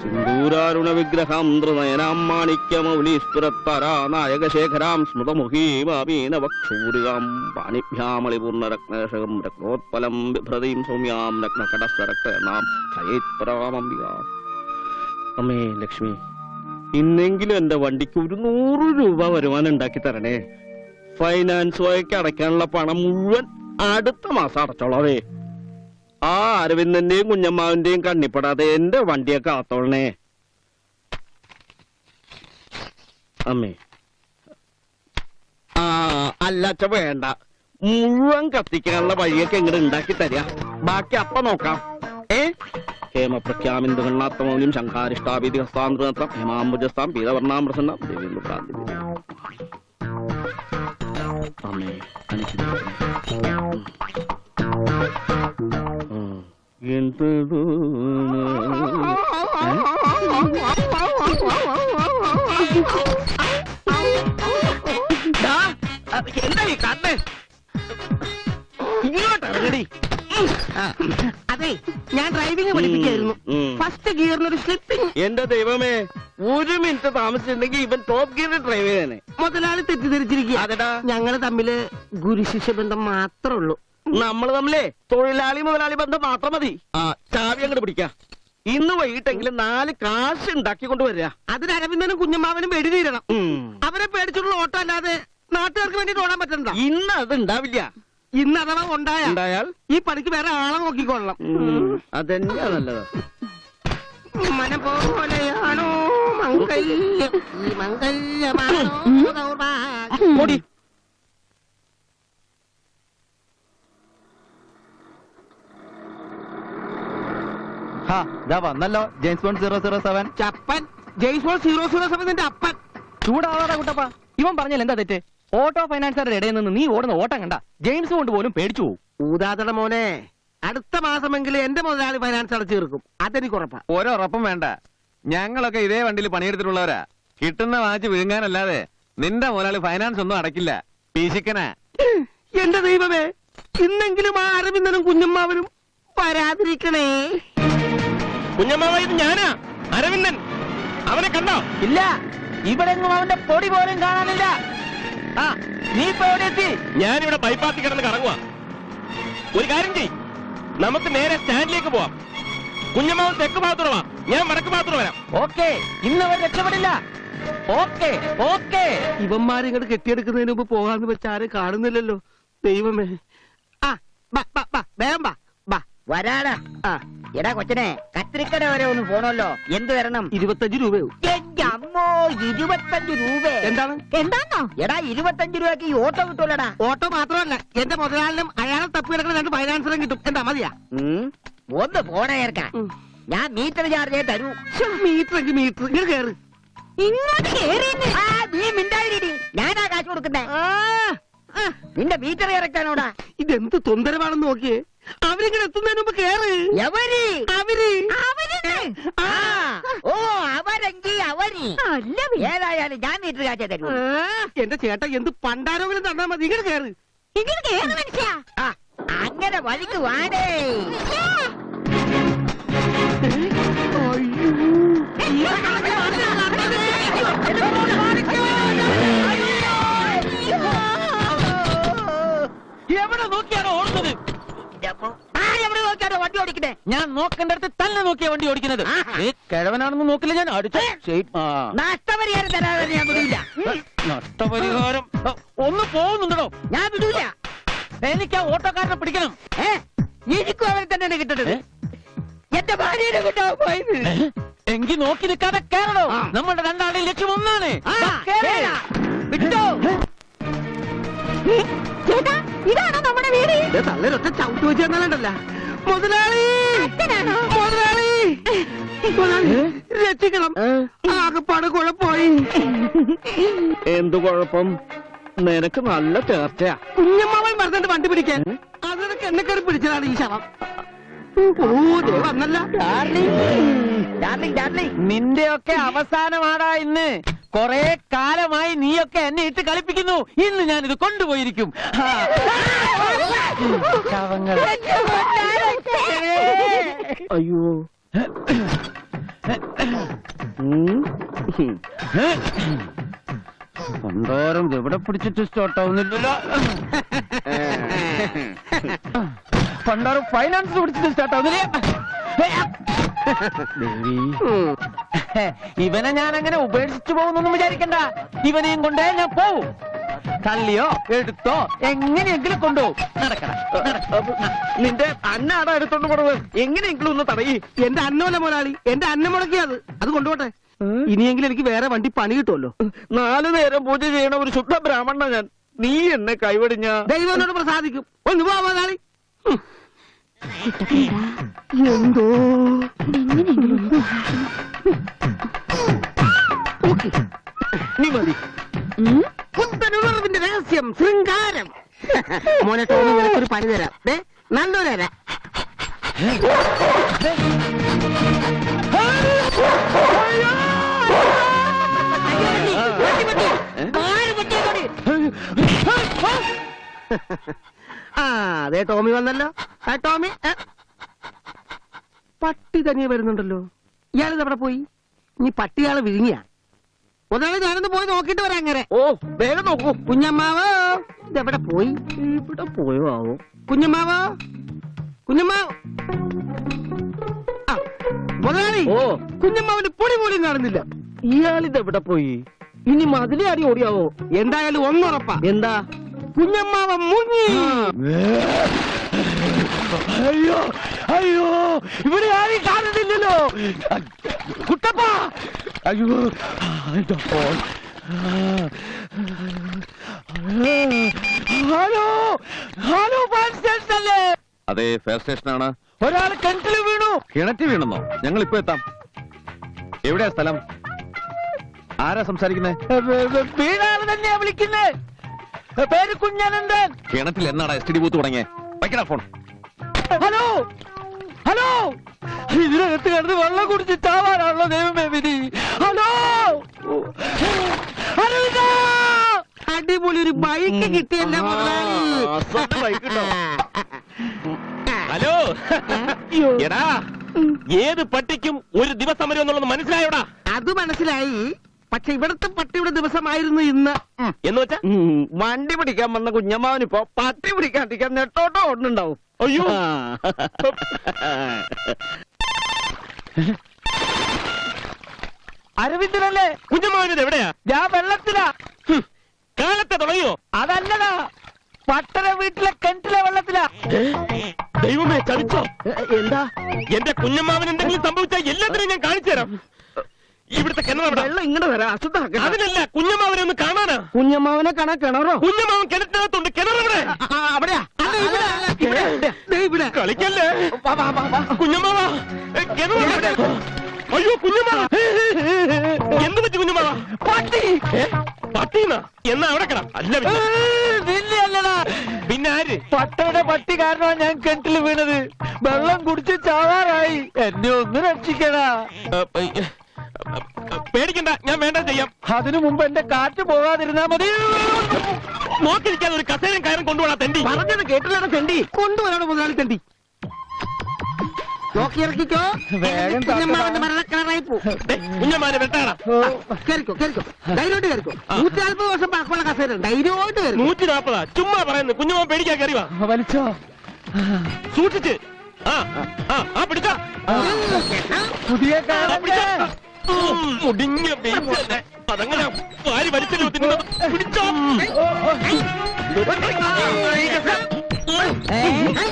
സിന്ദൂരാരുണ വിഗ്രഹം നയനാം മാണിക്യമൗലീസ്ഫുരത്തരാ നായകശേഖരാം സ്മൃതമുഖീമീന വക്ഷൂരികാം പാണിഭ്യാമളിപൂർണരത്നേഷകം രത്നോത്പലം ബിഭ്രതീം സൗമ്യാം രത്നകടസ്ഥരക്തനാം ഛയേത്പരാമംബികാം. അമ്മേ ലക്ഷ്മി, ഇന്നെങ്കിലും എന്റെ വണ്ടിക്ക് ഒരു 100 രൂപ വരുമാനം ഉണ്ടാക്കി തരണേ. ഫൈനാൻസ് വഴിക്ക് അടയ്ക്കാനുള്ള പണം മുഴുവൻ അടുത്ത മാസം അടച്ചോളാവേ. ആ അരവിന്ദന്റെയും കുഞ്ഞമ്മാവിന്റെയും കണ്ണിപ്പെടാതെ എന്റെ വണ്ടിയെ കാത്തോളണേ അമ്മേ. ആ അല്ലച്ച വേണ്ട, മുഴുവൻ കത്തിക്കാനുള്ള വഴിയൊക്കെ ഇങ്ങോട്ട് ഉണ്ടാക്കി തരിക, ബാക്കി അപ്പ നോക്കാം. ഹേമപ്രഖ്യാമിന്ദുഗണ്ണാത്തമൗലിം ശംഖാരിഷ്ടാഭീതി ഹസ്താന്തൃനൃത്തം ഹേമാംബുജസ്താം പീതവർണ്ണാം പ്രസന്നം ദേവീന്ദ്രപ്രാന്തി. അമ്മേ എന്തായി കണ്ണേ ഇങ്ങോട്ടടി. അതെ, ഞാൻ ഡ്രൈവിംഗ് പഠിപ്പിക്കായിരുന്നു. ഫസ്റ്റ് ഗിയറിനൊരു സ്ലിപ്പിംഗ്. എന്റെ ദൈവമേ, 1 മിനിറ്റ് താമസിച്ചിട്ടുണ്ടെങ്കിൽ ഇവൻ ടോപ്പ് ഗിയറിൽ ഡ്രൈവ് ചെയ്യാനെ. മുതലാളി തെറ്റിദ്ധരിച്ചിരിക്കുക. അതെടാ, ഞങ്ങള് തമ്മില് ഗുരുശിഷ്യ ബന്ധം മാത്രമേ ഉള്ളൂ. നമ്മള് തമ്മിലേ തൊഴിലാളി മുതലാളി ബന്ധം മാത്രം മതി. ആ ചാവി അങ്ങോട്ട് പിടിക്കാം. ഇന്ന് വൈകിട്ടെങ്കിലും 4 കാശ് ഉണ്ടാക്കിക്കൊണ്ട് വരിക. അതിന് അരവിന്ദനും കുഞ്ഞമ്മാവനും വെടി തീരണം. അവരെ പേടിച്ചുള്ള ഓട്ടം അല്ലാതെ നാട്ടുകാർക്ക് വേണ്ടിട്ട് ഓടാൻ പറ്റണ്ട. ഇന്ന് അത് ഉണ്ടാവില്ല. ഇന്ന് അഥവാ ഉണ്ടായാൽ ഈ പണിക്ക് വേറെ ആളെ നോക്കിക്കൊള്ളണം. അതന്നെയാ നല്ലത്. മനം പോലെയാണോ മംഗല്യം, ഈ മംഗല്യമാണോ ദൗർഭാഗ്യം. വന്നല്ലോ James bond 007. Chappan James bond 007 അപ്പൻ. ചൂടാവാതെ കുട്ടപ്പ, ഇവൻ പറഞ്ഞാൽ എന്താ തെറ്റ്? ഓട്ടോ ഫൈനാൻസറുടെ ഇടയിൽ നിന്ന് നീ ഓടുന്ന ഓട്ടം കണ്ട ജെയിംസ് ബോണ്ട് പോലും പേടിച്ചു പോകും. ഊതാതട മോനെ, അടുത്ത മാസമെങ്കിലും എന്റെ മുതലാളി ഫൈനാൻസ് അടച്ചു തീർക്കും, അതെനിക്ക് ഉറപ്പാ. ഓരോറപ്പം വേണ്ട, ഞങ്ങളൊക്കെ ഇതേ വണ്ടിയിൽ പണിയെടുത്തിട്ടുള്ളവരാ. കിട്ടുന്ന വാച്ച് വിഴുങ്ങാനല്ലാതെ നിന്റെ മുതലാളി ഫൈനാൻസ് ഒന്നും അടക്കില്ല. പീശിക്കനാ. എന്റെ ദൈവമേ, ഇന്നെങ്കിലും ആ അരവിന്ദനും കുഞ്ഞമ്മാവനും വരാതിരിക്കണേ. കുഞ്ഞമ്മാവ, ഇത് ഞാനാ അരവിന്ദൻ. അവനെ കണ്ടോ? ഇല്ല, ഇവിടെ അവന്റെ പൊടി പോലും കാണാനില്ല. ആ നീ ഇപ്പൊ എവിടെ എത്തി? ഞാനിവിടെ ബൈപ്പാസിൽ കിടന്ന് കറങ്ങുക. ഒരു കാര്യം ചെയ്, നമുക്ക് നേരെ സ്റ്റാൻഡിലേക്ക് പോവാം. കുഞ്ഞമ്മാവൻ തെക്ക് ഭാഗത്തോടെ വാ, ഞാൻ വടക്ക് ഭാഗത്തോടെ വരാം. ഓക്കെ, ഇന്ന് അവർ രക്ഷപ്പെടില്ല. Okay okay. ഇവന്മാരെ ഇങ്ങോട്ട് കെട്ടിയെടുക്കുന്നതിന് മുമ്പ് പോകാന്ന് വെച്ച ആരും കാണുന്നില്ലല്ലോ. ദൈവമേ. ആ വേഗം ബാ വരാടാ. എടാ കൊച്ചനെ, കത്തിരിക്കട വരെ ഒന്ന് പോണല്ലോ. എന്ത് തരണം? 25 രൂപയാവും. എന്റെ അമ്മോ, 25 രൂപ. എന്താണ്? എന്താണോ? എടാ 25 രൂപയ്ക്ക് ഈ ഓട്ടോ കിട്ടൂലടാ. ഓട്ടോ മാത്രമല്ല, എന്റെ മുതലാളിനും അയാളെ തപ്പി കിടക്കുന്ന 2 ഫൈനാൻസറും കിട്ടും. എന്താ മതിയാ? ഒന്ന് പോണേർക്ക, ഞാൻ മീറ്റർ ചാർജ് തരൂ. മീറ്റർ ഇങ്ങനെ കേറ്. ഇങ്ങോട്ട് കേറി. നീ മിണ്ടാതിരി, ഞാനാ കാശ് കൊടുക്കുന്നേ. നിന്റെ മീറ്റർ ഇറക്കാനോടാ. ഇതെന്ത് തൊന്തരമാണെന്ന് നോക്കിയേ. അവരിങ്ങനെ എത്തുന്നതിന് മുമ്പ് കേറ്. ഓ, അവരെങ്കി അവര്. ഏതായാലും ഞാൻ മീറ്റർ കാശ് തരൂ. എന്റെ ചേട്ടാ, എന്ത് പണ്ടാരോങ്കിലും തന്നാ മതി. ഇങ്ങനെ കേറ്. അങ്ങനെ വഴിക്ക് വാടേ. എവിടെ നോക്കിയാണോ ഓടുന്നത്? എവിടെ നോക്കിയാണോ വണ്ടി ഓടിക്കണേ? ഞാൻ നോക്കേണ്ടടുത്ത് തന്നെ നോക്കിയാ വണ്ടി ഓടിക്കുന്നത്. കിഴവനാണെന്ന് നോക്കില്ല, ഞാൻ അടിച്ചു. നഷ്ടപരിഹാരം തരാതെ ഞാൻ വിടൂല. നഷ്ടപരിഹാരം ഒന്ന് പോകുന്നുണ്ടോ? ഞാൻ വിടൂല. എനിക്ക് ആ ഓട്ടോക്കാരനെ പിടിക്കണം. എനിക്കും അവരെ തന്നെയാണ് കിട്ടുന്നത്. എന്റെ ഭാര്യയുടെ കിട്ടാൻ പോയത്. എങ്കിൽ നോക്കി നിൽക്കാതെ കേറണോ? നമ്മളുടെ രണ്ടാളുടെയും ലക്ഷ്യം ഒന്നാണ്. വിട്ടോ. ചേട്ടാ, ഇതാണോ നമ്മുടെ വീട്? തള്ളരൊറ്റ ചവിട്ട് വെച്ച് തന്നാലല്ല. മുതലാളി, രക്ഷിക്കണം. ആകെപ്പാട് കുഴപ്പമായി. എന്തു കുഴപ്പം? നിനക്ക് നല്ല ചേർച്ചയാ. കുഞ്ഞമ്മാവൻ പറഞ്ഞിട്ട് വണ്ടി പിടിക്കാൻ അതൊക്കെ എന്നെ കയറി പിടിച്ചതാണ് ഈ ശവം. വന്നല്ല. നിന്റെയൊക്കെ അവസാനമാടാ ഇന്ന്. കൊറേ കാലമായി നീയൊക്കെ എന്നെ ഇട്ട് കളിപ്പിക്കുന്നു. ഇന്ന് ഞാനിത് കൊണ്ടുപോയിരിക്കും. അയ്യോ, പണ്ടാരം എവിടെ പിടിച്ചിട്ട് സ്റ്റാർട്ട് ആവുന്നില്ലല്ലോ. പണ്ടാരം ഫൈനാൻസ് പിടിച്ചിട്ട് സ്റ്റാർട്ട് ആവുന്നില്ലേ. ഇവനെ ഞാൻ അങ്ങനെ ഉപേക്ഷിച്ചു പോകുന്നൊന്നും വിചാരിക്കണ്ട. ഇവനെയും കൊണ്ടേ ഞാൻ പോവും. തള്ളിയോ എടുത്തോ എങ്ങനെയെങ്കിലും കൊണ്ടുപോകും. നടക്കണം. നിന്റെ അന്നാടാ എടുത്തോണ്ട് പോണത്. എങ്ങനെയെങ്കിലും ഒന്ന് തടയി. എന്റെ അന്നമല്ല മുതലാളി, എന്റെ അന്നം മുടക്കിയത്. അത് കൊണ്ടുപോട്ടെ. ഇനിയെങ്കിലും എനിക്ക് വേറെ വണ്ടി പണി കിട്ടുമല്ലോ. 4 നേരം പൂജ ചെയ്യണ ഒരു ശുദ്ധ ബ്രാഹ്മണ ഞാൻ. നീ എന്നെ കൈവടിഞ്ഞ ദൈവനോട് പ്രസാദിക്കും. ഒന്ന് പോവാ മുതലാളി. എന്തോ നീ മതി. പുത്തനുണർവിന്റെ രഹസ്യം ശൃംഗാരം. മോനെ ടോമി, നിനക്കൊരു പണി തരാം. നല്ലൊരു തരാം. ആ അതെ ടോമി വന്നല്ലോ. ആ ടോമി, പട്ടി തനിയെ വരുന്നുണ്ടല്ലോ. ഇയാളിത് എവിടെ പോയി? ഇനി പട്ടിയാള് വിഴുങ്ങിയ ഒന്നാളെ ഞാനൊന്ന് പോയി നോക്കിട്ട് വരാം. അങ്ങനെ ഓ വേഗം നോക്കൂ. കുഞ്ഞമ്മാവോ, ഇതെവിടെ പോയി? ഇവിടെ പോയോ ആവോ? കുഞ്ഞമ്മാവോ, കുഞ്ഞമ്മാവോ. ആ മുതലാളി, ഓ കുഞ്ഞമ്മാവിന്റെ പൊടി പോലും കാണുന്നില്ല. ഇയാളിത് എവിടെ പോയി? ഇനി മതിലയാടി ഓടിയാവോ? എന്തായാലും ഒന്നുറപ്പാ. എന്താ? കുഞ്ഞമ്മാവൻ മുങ്ങി. അയ്യോ അയ്യോ, ഇവിടെ ആരും കാണുന്നില്ലല്ലോ. കുട്ടപ്പ, അയ്യോ എന്റെ phone. Hello hello, fire station അല്ലേ? അതെ, ഫയർ സ്റ്റേഷനാണ്. ഒരാൾ കിണറ്റിൽ വീണു. കിണറ്റി വീണെന്നോ? ഞങ്ങൾ ഇപ്പൊ എത്താം. എവിടെയാ സ്ഥലം? ആരാ സംസാരിക്കുന്നേ? വീണാള് തന്നെയാ വിളിക്കുന്നേ. പേര് കുഞ്ഞനന്ദൻ. കിണറ്റിൽ എന്നാടാ എസ് ടി ഡി ബൂത്ത് തുടങ്ങിയേ? വയ്ക്കടാ ഫോൺ. ഹലോ ഹലോ, ഇതിനകത്ത് കിടന്ന് വെള്ളം കുടിച്ച് ചാവാനാണല്ലോ ദൈവമേ വിധി. ഹലോ അരവിന്ദാ, അടിപൊളി ഒരു ബൈക്ക് കിട്ടിയല്ല മുതലാളി. ഹലോ എടാ, ഏത് പട്ടിക്കും ഒരു ദിവസം വരും എന്നുള്ളത് മനസ്സിലായോടാ? അത് മനസ്സിലായി. പക്ഷെ ഇവിടുത്തെ പട്ടിയുടെ ദിവസമായിരുന്നു ഇന്ന്. എന്ന് വെച്ചാ വണ്ടി പിടിക്കാൻ വന്ന കുഞ്ഞമ്മാവനിപ്പോ പട്ടി പിടിക്കാണ്ടിരിക്കാൻ നെട്ടോട്ടോ ഓടുന്നുണ്ടാവും. അയ്യോ അരവിന്ദനല്ലേ? കുഞ്ഞമ്മാവനത് എവിടെയാ? ഞാൻ വെള്ളത്തിലാ. കാലത്തെ തുടങ്ങിയോ? അതല്ലടാ, പട്ടണ വീട്ടിലെ കിണറ്റിലെ വെള്ളത്തിലാ. ദൈവമേ, ചതിച്ചോ? എന്താ? എന്റെ കുഞ്ഞമ്മാവൻ എന്തെങ്കിലും സംഭവിച്ചാൽ എല്ലാത്തിനും ഞാൻ കാണിച്ചു തരാം. ഇവിടുത്തെ കിണർ വെള്ളം ഇങ്ങോട്ട് വരാം. അശുദ്ധാക്കണം. അതിനല്ല, കുഞ്ഞമ്മാവനെ ഒന്ന് കാണാനാ. കുഞ്ഞമ്മാവനെ കാണാൻ കിണറോ? കുഞ്ഞമ്മാവൻ കിണറ്റിനകത്തുണ്ട്. കിണറവിടെ? അവിടെയാ? ഇവിടെ കളിക്കല്ലേ കുഞ്ഞമ്മാവ. കിണറവിടെ? അയ്യോ കുഞ്ഞമ്മാവ, എന്ത് പറ്റി കുഞ്ഞമ്മാവ? പട്ടി. പട്ടീന്നാ? എന്നാ അവിടെ കിടാ. അല്ല അല്ലടാ, പിന്നെ ആര്? പട്ടയുടെ പട്ടി കാരണമാണ് ഞാൻ കിണറ്റിൽ വീണത്. വെള്ളം കുടിച്ച് ചാവാറായി. എന്നെ ഒന്ന് രക്ഷിക്കടാ. പേടിക്കണ്ട, ഞാൻ വേണ്ട ചെയ്യാം. അതിനു മുമ്പ് എന്റെ കാറ്റ് പോകാതിരുന്നാ മതി. നോക്കിയിരിക്കാതെ ഒരു കസേരയും കയറും കൊണ്ടുപോകാ. തെണ്ടി പറഞ്ഞത് കേട്ടില്ലാതെ തെണ്ടി കൊണ്ടുവരാണ് മുതലാളി. തെണ്ടി നോക്കിയിറക്കിക്കോ. വേഗം കുഞ്ഞമ്മാവന്റെ മരണക്കിണറായി പോ. കുഞ്ഞമ്മാനെ വെട്ടാടാ. കേറിക്കോ കേറിക്കോ, ധൈര്യമായിട്ട് കേറിക്കോ. 140 വർഷം പാക്കുള്ള കസേര ധൈര്യമായിട്ട് കയറി. 140 ചുമ്മാ പറയുന്നു. കുഞ്ഞമ്മാൻ പേടിക്കാൻ കയറി വാ. വലിച്ചോ, സൂക്ഷിച്ച്. ആ ആ ആ പിടിച്ചോ. പുതിയ ആ, പിടിച്ചോ. മുടിഞ്ഞ വെയിറ്റ്. അതങ്ങനെ വാരി വലിച്ചല്ലോ തിന്നത്. പിടിച്ചോ.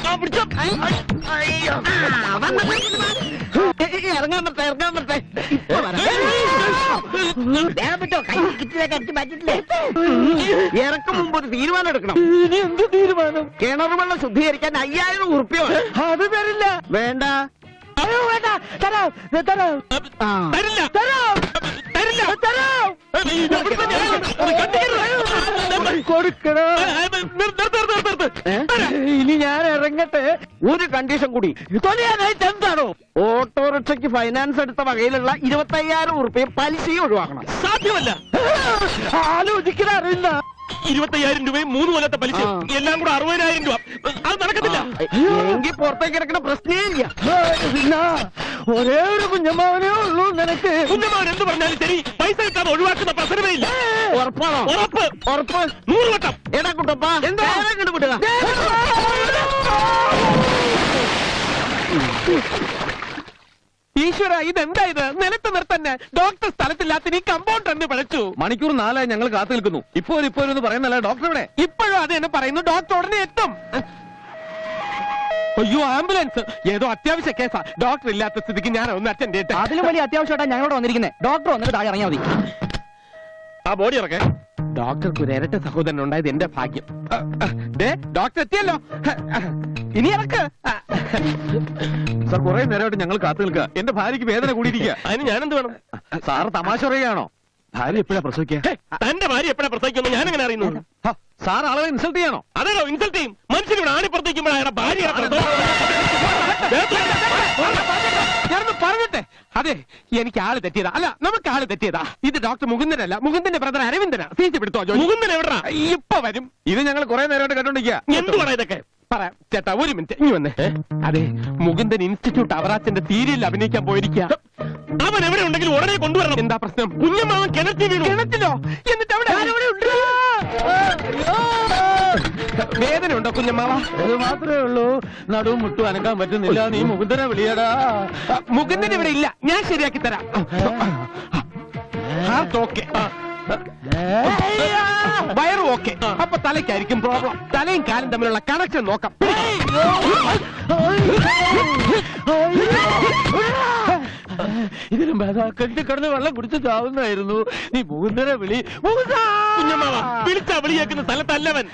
ആ, പിടിച്ചോ. ഇറങ്ങാൻ പറ്റേ, ഇറങ്ങാൻ പറ്റേ. ഇറക്കും മുമ്പ് ഒരു തീരുമാനം എടുക്കണം. ഇനി എന്ത് തീരുമാനം? കിണർ വെള്ളം ശുദ്ധീകരിക്കാൻ 5000 ഉറുപ്പ്യ അത് തരില്ല. വേണ്ട. അയ്യോ വേണ്ട, തരാം തരാം തരില്ല, തരാം തരില്ല, തരാം. കൊടുക്കണോ? ഇനി ഞാൻ ഇറങ്ങട്ടെ. ഒരു കണ്ടീഷൻ കൂടി. തൊലിയാനായിട്ട് എന്താണോ? ഓട്ടോറിക്ഷയ്ക്ക് ഫൈനാൻസ് എടുത്ത വകയിലുള്ള 25000 ഉറുപ്പ്യ പലിശയും ഒഴിവാക്കണം. സാധ്യമല്ല. ആലോചിക്കാൻ അറിയില്ല. 25,000 രൂപയും 3 കൊല്ലത്തെ പലിശ എല്ലാം കൂടെ 60,000 രൂപ. അത് നടക്കത്തില്ല. എങ്കിൽ പുറത്തേക്ക് കിടക്കുന്ന പ്രശ്നേ ഇല്ല. പിന്നെ ഒരേ ഒരു കുഞ്ഞമ്മാവനേ ഉള്ളൂ നിനക്ക്. കുഞ്ഞമ്മാവൻ എന്ത് പറഞ്ഞാലും ശരി, പൈസ കിട്ടാതെ ഒഴിവാക്കുന്ന പ്രശ്നമേ ഇല്ല. ഉറപ്പാണോ? ഉറപ്പ്. ഉറപ്പ്. 100 വട്ടം. എടാ കുട്ടപ്പ, എന്താ കുട്ടുക? ഈശ്വര, ഇതെന്താ ഇത്? നിലത്ത് നിർത്തന്നെ. ഡോക്ടർ സ്ഥലത്തില്ലാത്ത നീ കമ്പൗണ്ടർ എന്ന് പഴച്ചു. മണിക്കൂർ 4 ഞങ്ങൾ കാത്തു നിൽക്കുന്നു. ഇപ്പോ എന്ന് പറയുന്നല്ല ഡോക്ടർ ഇവിടെ. ഇപ്പോഴും അത് തന്നെ പറയുന്നു. ഡോക്ടർ ഉടനെ എത്തും. അയ്യോ, ആംബുലൻസ്. ഏതോ അത്യാവശ്യ കേസാ. ഡോക്ടർ ഇല്ലാത്ത സ്ഥിതിക്ക് ഞാൻ ഒന്ന് അറ്റൻഡ് ചെയ്യട്ടെ. അതിലും വലിയ അത്യാവശ്യമായിട്ടാണ് ഞങ്ങളോട് വന്നിരിക്കുന്നത്. ഡോക്ടർ വന്നിട്ട് താഴെ ഇറങ്ങിയാൽ മതി. ആ ബോഡി ഇറക്കേ. ഡോക്ടർക്ക് ഒരു ഇരട്ട സഹോദരൻ ഉണ്ടായത് എന്റെ ഭാഗ്യം. ഡോക്ടർ എത്തിയല്ലോ. ഇനി ഇറക്ക്. സാർ കുറെ നേരമായിട്ട് ഞങ്ങൾ കാത്തു നിൽക്കുക. എന്റെ ഭാര്യയ്ക്ക് വേദന കൂടിയിരിക്കുക. അതിന് ഞാനെന്ത് വേണം? സാറ് തമാശ പറയുകയാണോ? ഭാര്യ എപ്പോഴാ പ്രസവിക്കുക? തന്റെ ഭാര്യ എപ്പോഴാ പ്രസവിക്കുന്നു ഞാൻ എങ്ങനെ അറിയുന്നു? സാർ ആളുകളെ ഇൻസൾട്ട് ചെയ്യണോ? അതേടോ ഇൻസൾട്ട് ചെയ്യും. മനുഷ്യനിവിടെ ആണിപ്പുറത്തേക്കുമ്പോഴാണ് ഭാര്യ ഞാനൊന്ന് പറഞ്ഞിട്ടെ. അതെ, എനിക്ക് ആള് തെറ്റിയതാ. അല്ല, നമുക്ക് ആള് തെറ്റിയതാ. ഇത് ഡോക്ടർ മുകുന്ദനല്ല, മുകുന്ദന്റെ ബ്രദർ അരവിന്ദനാ. തീർച്ചപ്പെടുത്തോ? മുകുന്ദൻ എവിടാ? ഇപ്പൊ വരും. ഇത് ഞങ്ങൾ കുറെ നേരമായിട്ട് കേട്ടോണ്ടിരിക്കുക. എന്തുവാടാ ഇതൊക്കെ? പറയാം ചേട്ടാ, ഒരു മിനിറ്റ് ഇനി വന്നേ. അതെ, മുകുന്ദൻ ഇൻസ്റ്റിറ്റ്യൂട്ട് അവറാച്ചന്റെ സീരിയലിൽ അഭിനയിക്കാൻ പോയിരിക്കുക. അവൻ എവിടെ ഉണ്ടെങ്കിലും ഉടനെ കൊണ്ടുവരണം. എന്താ പ്രശ്നം? കുഞ്ഞമ്മാവൻ കിണറ്റിൽ വീണു. കിണറ്റിലോ? എന്നിട്ട് അവിടെ വേദന ഉണ്ടോ കുഞ്ഞമ്മാവ? അത് മാത്രമേ ഉള്ളൂ. നടുവും മുട്ടും അനക്കാൻ പറ്റുന്നില്ല. നീ മുകുന്ദനെ വിളിയടാ. മുകുന്ദൻ ഇവിടെ ഇല്ല, ഞാൻ ശരിയാക്കി തരാം. ഹാർട്ട് ഓക്കെ, വയറും ഓക്കെ. അപ്പൊ തലയ്ക്കായിരിക്കും പ്രോബ്ലം. തലയും കാലും തമ്മിലുള്ള കണക്ഷൻ നോക്കാം. ഇതിനും കെട്ടിക്കിടന്ന് വെള്ളം കുടിച്ച് ചാവുന്നായിരുന്നു. നീ മുകുന്ദനെ വിളി. കുഞ്ഞമ്മാവ വിളിച്ചാ വിളിയേക്കുന്ന സ്ഥലത്തല്ലവൻ.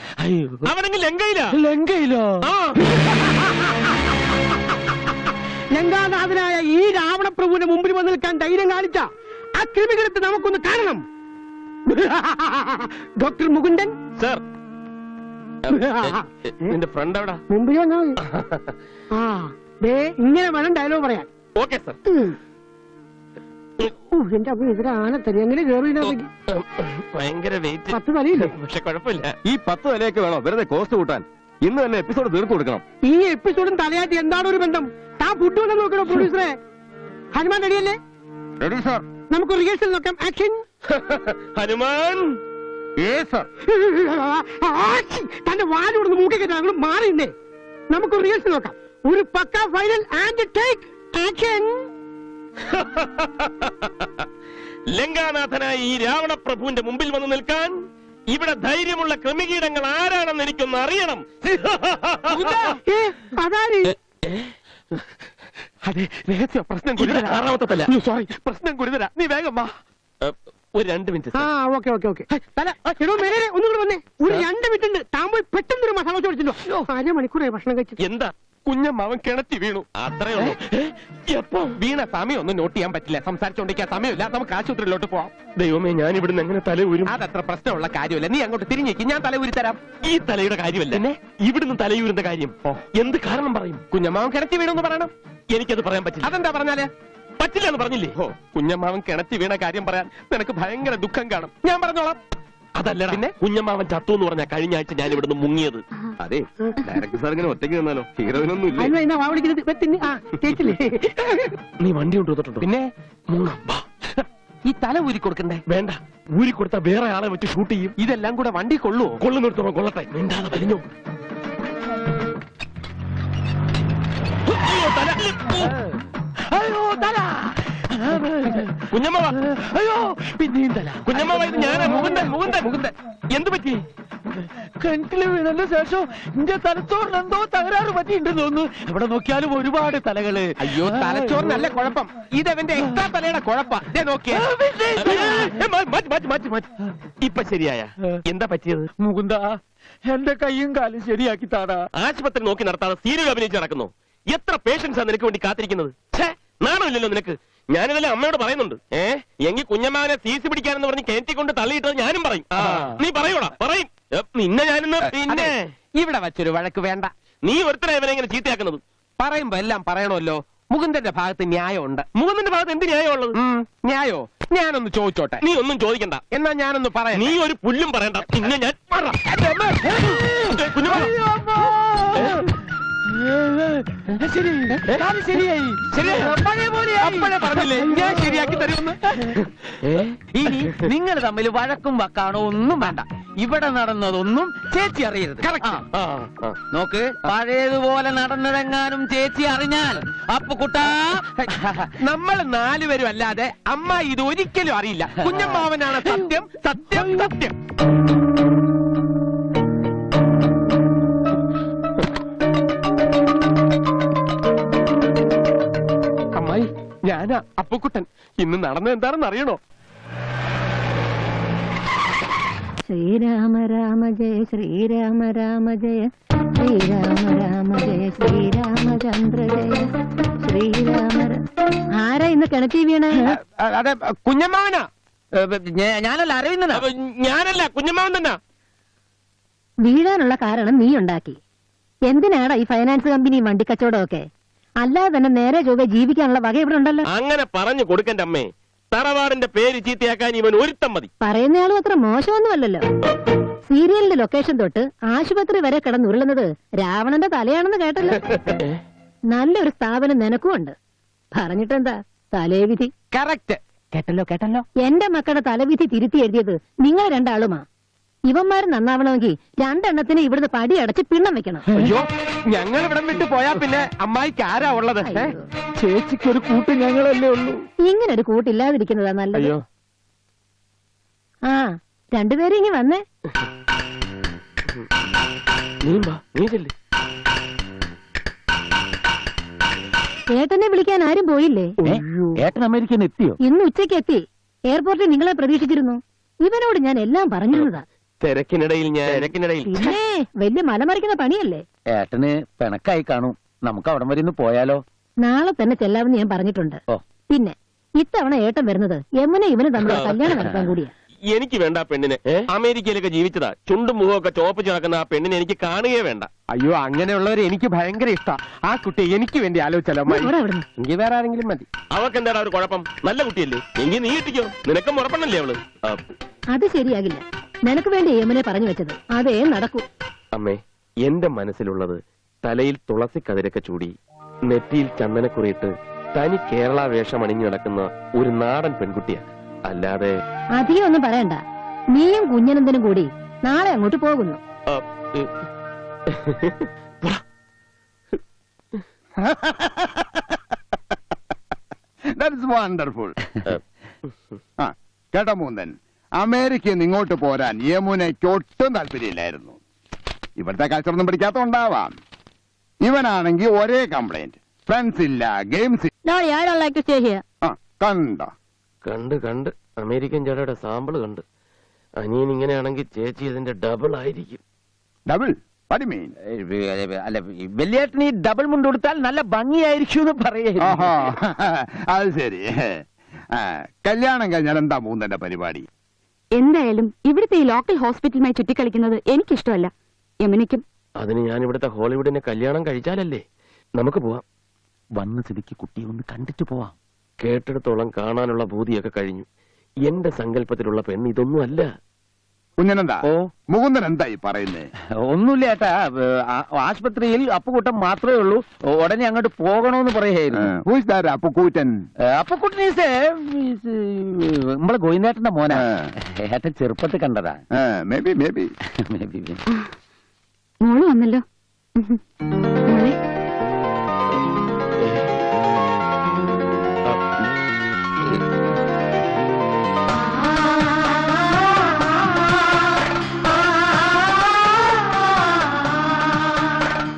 അവനെങ്കിൽ ലങ്കയിലാ. ലങ്കയിലോ? ലങ്കാനാഥനായ ഈ രാവണപ്രഭുവിന്റെ മുമ്പിൽ വന്ന് നിൽക്കാൻ ധൈര്യം കാണിച്ച ആ ക്രിമികളത്തെ നമുക്കൊന്ന് കാണണം. ഡോക്ടർ മുകുന്ദൻ സർ, നിന്റെ ഫ്രണ്ട് എവിടാ? മുമ്പിൽ വന്നാ മതി. ആ ദേ ഇങ്ങനെ വേണം ഡയലോഗ് പറയാൻ. Okay sir. എന്റെ അപ്പൊ ഇതിന് ആന തന്നെ എങ്ങനെ കയറി ഭയങ്കര വെയിറ്റ്. 10 തലയില്ലേ? പക്ഷെ കുഴപ്പമില്ല. ഈ 10 വിലയൊക്കെ വേണോ വെറുതെ കോസ്റ്റ് കൂട്ടാൻ? ഇന്ന് തന്നെ എപ്പിസോഡ് തീർത്തു കൊടുക്കണം. ഈ എപ്പിസോഡും തലയായിട്ട് എന്താണ് ഒരു ബന്ധം? താൻ ഫുഡ് വന്ന് നോക്കണോ പ്രൊഡ്യൂസറെ? ഹനുമാൻ റെഡിയല്ലേ? Ready sir. നമുക്ക് റിഹേഴ്സൽ നോക്കാം. ആക്ഷൻ. ഹനുമാൻ. സാർ. തന്റെ വാലോടൊന്ന് മൂക്കി കെട്ടാ മാറിയുന്നേ. നമുക്ക് റിഹേഴ്സൽ നോക്കാം. ഒരു പക്ക ഫൈനൽ ആൻഡ് ടേക്ക് ആക്ഷൻ. ലങ്കാനാഥനായ ഈ രാവണപ്രഭുവിന്റെ മുമ്പിൽ വന്ന് നിൽക്കാൻ ഇവിടെ ധൈര്യമുള്ള ക്രിമികീടങ്ങൾ ആരാണെന്ന് എനിക്കൊന്ന് അറിയണം. അതാര്? അതെ, രഹസ്യ പ്രശ്നം ഗുരുതര. 6ാമത്തെ തല. സോറി, പ്രശ്നം ഗുരുതര. നീ വേഗം വാ. ഒരു 2 മിനിറ്റ്. ആ ഓക്കെ ഓക്കെ ഓക്കെ. എടോ മേലെ ഒന്നും കൂടെ വന്നേ. ഒരു 2 മിനിറ്റ് ഉണ്ട്. താൻ പോയി പെട്ടെന്നൊരു മസാല ചോദിച്ചിട്ടോ. 1/2 മണിക്കൂറായി ഭക്ഷണം കഴിച്ചു. എന്താ? കുഞ്ഞമ്മാവൻ കിണറ്റി വീണു. അത്രേ ഉള്ളൂ. എപ്പോ വീണ സമയം ഒന്നും നോട്ട് ചെയ്യാൻ പറ്റില്ല. സംസാരിച്ചോണ്ടിരിക്കാൻ സമയമില്ല. നമുക്ക് ആശുപത്രിയിലോട്ട് പോവാം. ദൈവമേ, ഞാൻ ഇവിടുന്ന് എങ്ങനെ തല ഊരും? അതത്ര പ്രശ്നമുള്ള കാര്യമല്ല. നീ അങ്ങോട്ട് തിരിഞ്ഞേക്ക്, ഞാൻ തല ഊരി തരാം. ഈ തലയുടെ കാര്യമല്ല, പിന്നെ? ഇവിടുന്ന് തലയൂരുന്ന കാര്യം. എന്ത് കാരണം പറയും? കുഞ്ഞമ്മാവൻ കിണറ്റി വീണെന്ന് പറയണം. എനിക്കത് പറയാൻ പറ്റില്ല. അതെന്താ പറഞ്ഞാല്? പറ്റില്ല എന്ന് പറഞ്ഞില്ലേ? കുഞ്ഞമ്മാവൻ കിണറ്റി വീണ കാര്യം പറയാൻ നിനക്ക് ഭയങ്കര ദുഃഖം കാണും. ഞാൻ പറഞ്ഞോളാം. അതല്ല, പിന്നെ? കുഞ്ഞമ്മാവൻ ചത്തു എന്ന് പറഞ്ഞ കഴിഞ്ഞ ആഴ്ച ഞാൻ ഇവിടുന്ന് മുങ്ങിയത്. അതെ, ഡയറക്ടർ സാർ ഇങ്ങനെ ഒറ്റയ്ക്ക് നിന്നാലോ? ഹീറോയിനൊന്നും ഇല്ല. അതിന് എന്നാ വാ വിളിക്കുന്നത്? കേട്ടില്ലേ? നീ വണ്ടി കൊണ്ടുവന്നിട്ടുണ്ടോ? പിന്നെ മുങ്ങാം, വാ. ഈ തല ഊരി കൊടുക്കണ്ടേ? വേണ്ട, ഊരി കൊടുത്ത വേറെ ആളെ വെച്ച് ഷൂട്ട് ചെയ്യും. ഇതെല്ലാം കൂടെ വണ്ടി കൊള്ളുവോ? കൊള്ളുന്നിടത്തോളം കൊള്ളട്ടെ. മിണ്ടാതെ വലിഞ്ഞോ. അയ്യോ, തല. അയ്യോ, തല. കുഞ്ഞമ്മാവ. അയ്യോ, പിന്നെയും തല. കുഞ്ഞമ്മാവ, ഇത് ഞാനാ. മുകുന്ദൻ. മുകുന്ദൻ. മുകുന്ദൻ. എന്ത് പറ്റി? കിണറ്റില് വീണതിന് ശേഷം എന്റെ തലച്ചോറിന് എന്തോ തകരാറ് പറ്റിയിട്ടുണ്ടെന്ന് തോന്നുന്നു. എവിടെ നോക്കിയാലും ഒരുപാട് തലകള്. അയ്യോ, തലച്ചോറിനല്ല കുഴപ്പം. ഇതെവന്റെ എക്സ്ട്രാ തലയുടെ കുഴപ്പാ. നോക്കിയാ ഇപ്പൊ ശരിയായ? എന്താ പറ്റിയത്? മുകുന്ദ, എന്റെ കൈയും കാലും ശരിയാക്കി താടാ. ആശുപത്രി നോക്കി നടത്താതെ സീരിയൽ അഭിനയിച്ച് നടക്കുന്നു. എത്ര പേഷ്യൻസാ നിനക്ക് വേണ്ടി കാത്തിരിക്കുന്നത്? നാണമില്ലല്ലോ നിനക്ക്. ഞാനിതെല്ലാം അമ്മയോട് പറയുന്നുണ്ട്. എങ്കിൽ കുഞ്ഞമ്മാവനെ സീസി പിടിക്കാനെന്ന് പറഞ്ഞ് കയറ്റിക്കൊണ്ട് തള്ളിയിട്ടത് ഞാനും പറയും. നീ പറയൂടാ? പറയും. നിന്നെ ഞാനിന്ന് പിന്നെ ഇവിടെ വച്ചൊരു വഴക്ക് വേണ്ട. നീ ഒരുത്തനെ ഇവനെ ഇങ്ങനെ ചീത്തയാക്കുന്നത്? പറയുമ്പോ എല്ലാം പറയണമല്ലോ. മുകുന്ദന്റെ ഭാഗത്ത് ന്യായമുണ്ട്. മുകുന്ദന്റെ ഭാഗത്ത് എന്ത് ന്യായമുള്ളത്? ന്യായോ? ഞാനൊന്ന് ചോദിച്ചോട്ടെ. നീ ഒന്നും ചോദിക്കണ്ട. എന്നാ ഞാനൊന്ന് പറയാം. നീ ഒരു പുല്ലും പറയണ്ട. പിന്നെ ഞാൻ ശരിയായി. അപ്പോഴേ പറഞ്ഞില്ലേ ഞാൻ ശരിയാക്കി തരുമെന്ന്. ഇനി നിങ്ങൾ തമ്മിൽ വഴക്കും വക്കാണോ ഒന്നും വേണ്ട. ഇവിടെ നടന്നതൊന്നും ചേച്ചി അറിയരുത്. നോക്ക്, പഴയതുപോലെ നടന്നതെങ്ങാനും ചേച്ചി അറിഞ്ഞാൽ അപ്പുകുട്ടാ നമ്മൾ 4 പേരും അല്ലാതെ അമ്മ ഇത് ഒരിക്കലും അറിയില്ല. കുഞ്ഞമ്മാവനാണ് സത്യം, സത്യം, സത്യം. അമ്മായി, ഞാനാ അപ്പുക്കുട്ടൻ. ഇന്ന് നടന്നത് എന്താണെന്ന് അറിയണോ? ശ്രീരാമ രാമ ജയ ശ്രീരാമ രാമ ജയ ശ്രീരാമ രാമ ജയ ശ്രീരാമചന്ദ്ര ജയ ശ്രീരാമ. ആരാ ഇന്ന് കിണറ്റി വീണ? അതെ, കുഞ്ഞമ്മാവനാ. ഞാനല്ല, അറിയുന്നതാ. ഞാനല്ല, കുഞ്ഞമ്മാവൻ തന്നെ. വീഴാനുള്ള കാരണം നീ ഉണ്ടാക്കി. എന്തിനാടാ ഈ ഫൈനാൻസ് കമ്പനി വണ്ടിക്കച്ചവടമൊക്കെ? അല്ലാതെ തന്നെ നേരെ ചൊവ്വെ ജീവിക്കാനുള്ള വക ഇവിടെ ഉണ്ടല്ലോ. അങ്ങനെ പറഞ്ഞു കൊടുക്കണ്ട അമ്മേ. തറവാടിന്റെ പേര് ചീത്തയാക്കാൻ ഇവൻ ഒരുത്തം മതി. പറയുന്നയാളും അത്ര മോശമൊന്നുമല്ലല്ലോ. സീരിയലിന്റെ ലൊക്കേഷൻ തൊട്ട് ആശുപത്രി വരെ കിടന്നുരുളുന്നത് രാവണന്റെ തലയാണെന്ന് കേട്ടല്ലോ. നല്ലൊരു സ്ഥാപനം നിനക്കും ഉണ്ട്. പറഞ്ഞിട്ടെന്താ, തലേവിധി. കറക്റ്റ്. കേട്ടല്ലോ. എന്റെ മക്കളുടെ തലവിധി തിരുത്തി എഴുതിയത് നിങ്ങൾ രണ്ടാളുമാ. ഇവന്മാര് നന്നാവണമെങ്കിൽ 2 എണ്ണത്തിന് ഇവിടുന്ന് പടി അടച്ച് പിണ്ണം വെക്കണം. അയ്യോ, ഞങ്ങൾ ഇവിടം വിട്ട് പോയാ പിന്നെ അമ്മായിക്ക് ആരാ ഉള്ളത്? ചേച്ചിക്ക് ഒരു കൂട്ട് ഞങ്ങളല്ലേ ഉള്ളൂ. ഇങ്ങനെ ഒരു കൂട്ടില്ലാതിരിക്കുന്നതാ നല്ലത്. അയ്യോ, ആ, 2 പേരും ഇനി വന്നേ. നീ ചെല്ല്. ഏട്ടനെ വിളിക്കാൻ ആരും പോയില്ലേ? ഏട്ടൻ അമേരിക്കൻ എത്തിയോ? ഇന്ന് ഉച്ചയ്ക്ക് എത്തി. എയർപോർട്ടിൽ നിങ്ങളെ പ്രതീക്ഷിച്ചിരുന്നു. ഇവനോട് ഞാൻ എല്ലാം പറഞ്ഞിരുന്നതാ. തിരക്കിനിടയിൽ പിന്നെ വലിയ മലമറിക്കുന്ന പണിയല്ലേ. ഏട്ടന് പിണക്കായി കാണും. നമുക്ക് അവിടം വരെ ഒന്ന് പോയാലോ? നാളെ തന്നെ ചെല്ലാമെന്ന് ഞാൻ പറഞ്ഞിട്ടുണ്ട്. പിന്നെ ഇത്തവണ ഏട്ടൻ വരുന്നത് യമുന ഇവന് തമ്മിൽ കല്യാണം നടത്താൻ കൂടിയാ. എനിക്ക് വേണ്ട ആ പെണ്ണിനെ. അമേരിക്കയിലൊക്കെ ജീവിച്ചതാ. ചുണ്ടും മുഖമൊക്കെ ചോപ്പിച്ച് നടക്കുന്ന ആ പെണ്ണിനെ എനിക്ക് കാണുകയേ വേണ്ട. അയ്യോ, അങ്ങനെയുള്ളവരെ എനിക്ക് ഭയങ്കര ഇഷ്ടാ. ആ കുട്ടി എനിക്ക് വേണ്ടി ആലോചിച്ചാലോ? എനിക്ക് വേറെ ആരെങ്കിലും മതി. അവക്ക് എന്താ ഒരു കുഴപ്പം? നല്ല കുട്ടിയല്ലേ. എങ്കിൽ നീ കിട്ടിക്കോ. നിനക്കും ഉറപ്പണല്ലേ അവള്? അത് ശരിയാകില്ല. നിനക്ക് വേണ്ടി യമുനെ പറഞ്ഞു വെച്ചത് അതേ നടക്കൂ. അമ്മേ, എന്റെ മനസ്സിലുള്ളത് തലയിൽ തുളസി കതിരൊക്കെ ചൂടി നെറ്റിയിൽ ചന്ദനക്കുറിയിട്ട് തനി കേരള വേഷം അണിഞ്ഞു നടക്കുന്ന ഒരു നാടൻ പെൺകുട്ടിയാ. അല്ലാതെ അധികം ഒന്നും പറയണ്ട. നീയും കുഞ്ഞനന്തനും കൂടി നാളെ അങ്ങോട്ട് പോകുന്നു. വണ്ടർഫുൾ. കേട്ടോ മൂന്നൻ, അമേരിക്കയിൽ നിന്ന് ഇങ്ങോട്ട് പോരാൻ യമുനയ്ക്ക് ഒട്ടും താല്പര്യമില്ലായിരുന്നു. ഇവിടുത്തെ കൾച്ചറൊന്നും പിടിക്കാത്തോണ്ടാവാം. ഇവനാണെങ്കിൽ ഒരേ കംപ്ലൈന്റ്, ഫ്രണ്ട്സ് ഇല്ല, ഗെയിംസ് കണ്ട് അമേരിക്കൻ ചേട്ടയുടെ സാമ്പിള് കണ്ട്. അനിയൻ ഇങ്ങനെയാണെങ്കിൽ ചേച്ചി ഇതിന്റെ ഡബിൾ ആയിരിക്കും. ഡബിൾ പടിമീൻ. അല്ല, വലിയേട്ടന് ഈ ഡബിൾ മുണ്ട് കൊടുത്താൽ നല്ല ഭംഗിയായിരിക്കും എന്ന് പറയേ. അത് ശരി. കല്യാണം കഴിഞ്ഞാൽ എന്താ മൂന്നന്റെ പരിപാടി? എന്തായാലും ഇവിടുത്തെ ഈ ലോക്കൽ ഹോസ്പിറ്റലുമായി ചുറ്റിക്കളിക്കുന്നത് എനിക്കിഷ്ടമല്ല. യമുനയ്ക്കും. അതിന് ഞാൻ ഇവിടുത്തെ ഹോളിവുഡിനെ കല്യാണം കഴിച്ചാലല്ലേ. നമുക്ക് പോവാം. വന്ന സ്ഥിതിക്ക് കുട്ടിയെ ഒന്ന് കണ്ടിട്ട് പോവാം. കേട്ടിടത്തോളം കാണാനുള്ള ഭൂതിയൊക്കെ കഴിഞ്ഞു. എന്റെ സങ്കല്പത്തിലുള്ള പെണ്ണ് ഇതൊന്നും അല്ല. കുഞ്ഞനെന്താ മുകുന്ദൻ എന്തായി പറയുന്നേ? ഒന്നുമില്ല ഏട്ടാ, ആശുപത്രിയിൽ അപ്പുകൂട്ടം മാത്രമേ ഉള്ളൂ. ഉടനെ അങ്ങോട്ട് പോകണോന്ന് പറയായിരുന്നു. അപ്പുകൂട്ടൻ? അപ്പുക്കുട്ടൻ നമ്മളെ ഗോവിന്ദേട്ടന്റെ മോനാ. ഏട്ടൻ ചെറുപ്പത്തിൽ കണ്ടതാ. മോള് വന്നല്ലോ. മോളെ,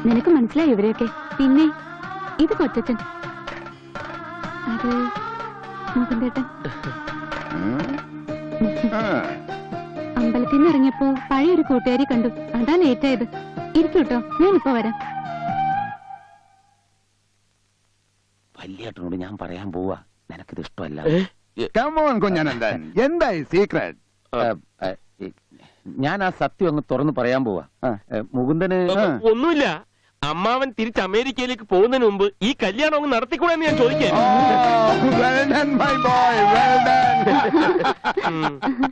നിനക്ക് മനസ്സിലായി ഇവരെയൊക്കെ? പിന്നെ ഇത് കൊച്ചച്ഛൻ, അത് മുകുന്ദേട്ടൻ. അമ്പലത്തിൽ നിന്ന് ഇറങ്ങിയപ്പോ പഴയൊരു കൂട്ടുകാരി കണ്ടു. അതാ ലേറ്റ് ആയത്. ഇരിക്കൂട്ടോ, ഞാനിപ്പോ വരാം. വലിയേട്ടനോട് ഞാൻ പറയാൻ പോവാ, നിനക്കിത് ഇഷ്ടമല്ല. എന്തായി സീക്രട്ട്? ഞാൻ ആ സത്യം അങ്ങ് തുറന്നു പറയാൻ പോവാ. മുകുന്ദന് ഒന്നുമില്ല. അമ്മാവൻ തിരിച്ച് അമേരിക്കയിലേക്ക് പോകുന്നതിന് മുമ്പ് ഈ കല്യാണം അങ്ങ് നടത്തിക്കൂടെന്ന് ഞാൻ ചോദിക്കാൻ Oh, well done, my boy, well done.